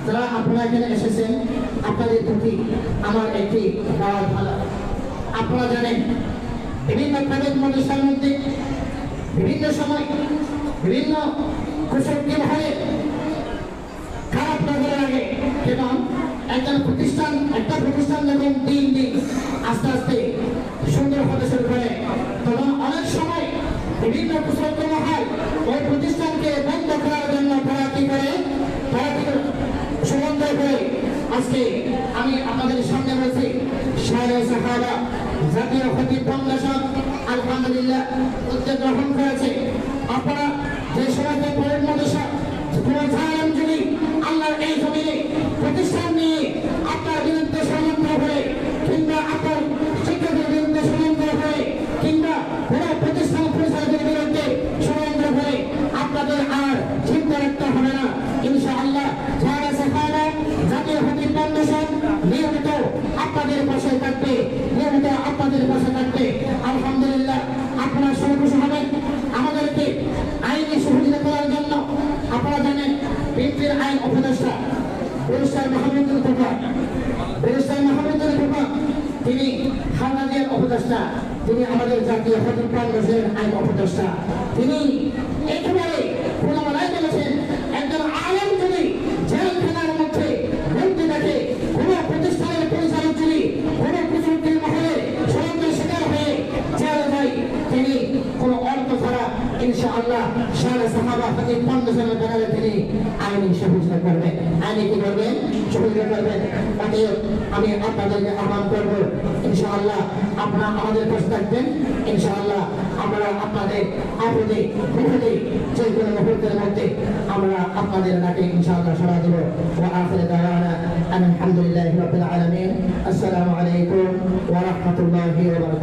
যারা আপনারা এখানে এসেছেন, আপনাদের প্রতি আমার একটি দাওয়াত ভালো। আপনারা জানেন বিভিন্ন প্রাইভেট প্রতিষ্ঠানের মধ্যে বিভিন্ন সময় বিভিন্ন কুশলটি ভাবে খারাপ নজরে লাগে, এবং একটা প্রতিষ্ঠান যখন দিন দিন আস্তে আস্তে সুন্দর হতে শুরু করে, তখন অনেক সময় বিভিন্ন কুশলকর্ম হয় ওই প্রতিষ্ঠানকে বন্ধ করার জন্য তারা কি করে, সুগন্ধ করে। আজকে আমি আপনাদের সামনে বলছি শায়রে সাহাবা জাতীয় খতিব ফাউন্ডেশন আলহামদুলিল্লাহ উদ্যোগ গ্রহণ করেছে। আপনারা যে সমস্ত পরের মাদ্রাসা কোনো জালেম যদি আল্লাহর এই জমিনে প্রতিষ্ঠান নিয়ে আপনার বিরুদ্ধে ষড়যন্ত্র করে, কিংবা আপনার শিক্ষকদের বিরুদ্ধে ষড়যন্ত্র করে, কিংবা কোনো প্রতিষ্ঠান পরিচালকের বিরুদ্ধে ষড়যন্ত্র করে, আপনাদের আর চিন্তা রাখতে হবে না। ইনশাআল্লাহ শায়রে সাহাবা জাতীয় খতিব ফাউন্ডেশন নিয়মিত আপনাদের পাশে থাকবে, নিয়মিত আপনাদের পাশে থাকবে। আলহামদুলিল্লাহ আপনারা সর্বশ হবেন আমাদেরকে আইনি সহযোগিতা করার জন্য। আপনারা জানেন বিএনপির আইন উপদেষ্টা ব্যারিস্টার মাহমুদুল খোকন, তিনি খালেদা জিয়ার উপদেষ্টা, তিনি আমাদের জাতীয় খতিব ফাউন্ডেশনের আইন উপদেষ্টা। তিনি একেবারে খোলামেলায় বলেছেন, একজন আলেম যদি জেলখানার মধ্যে বলতে থাকে, কোনো প্রতিষ্ঠানের পরিচালক যদি কোনো কুচুক্তির মহলে ষড়যন্ত্রের শিকার হয়ে জেল যায়, তিনি কোনো অর্থ ছাড়া ইনশাআল্লাহ শায়রে সাহাবা খতিব ফাউন্ডেশনের ব্যানারে তিনি আইনি সহযোগিতা করবেন, আইনি কি করবেন, সহযোগিতা করবেন। অতএব আমি আপনাদেরকে আহ্বান করবো, ইনশাআল্লাহ আপনারা আমাদের পাশে থাকবেন। ইনশাআল্লাহ আমরা আপনাদের আপদে বিপদে যে কোনো মুহূর্তের মধ্যে আমরা আপনাদের ডাকে ইনশাআল্লাহ সাড়া দেব। ওয়া আখিরু দাওয়ানা আলহামদুলিল্লাহি রাব্বিল আলামিন। আসসালামু আলাইকুম ওয়া রাহমাতুল্লাহি ওয়া বারাকাতুহু।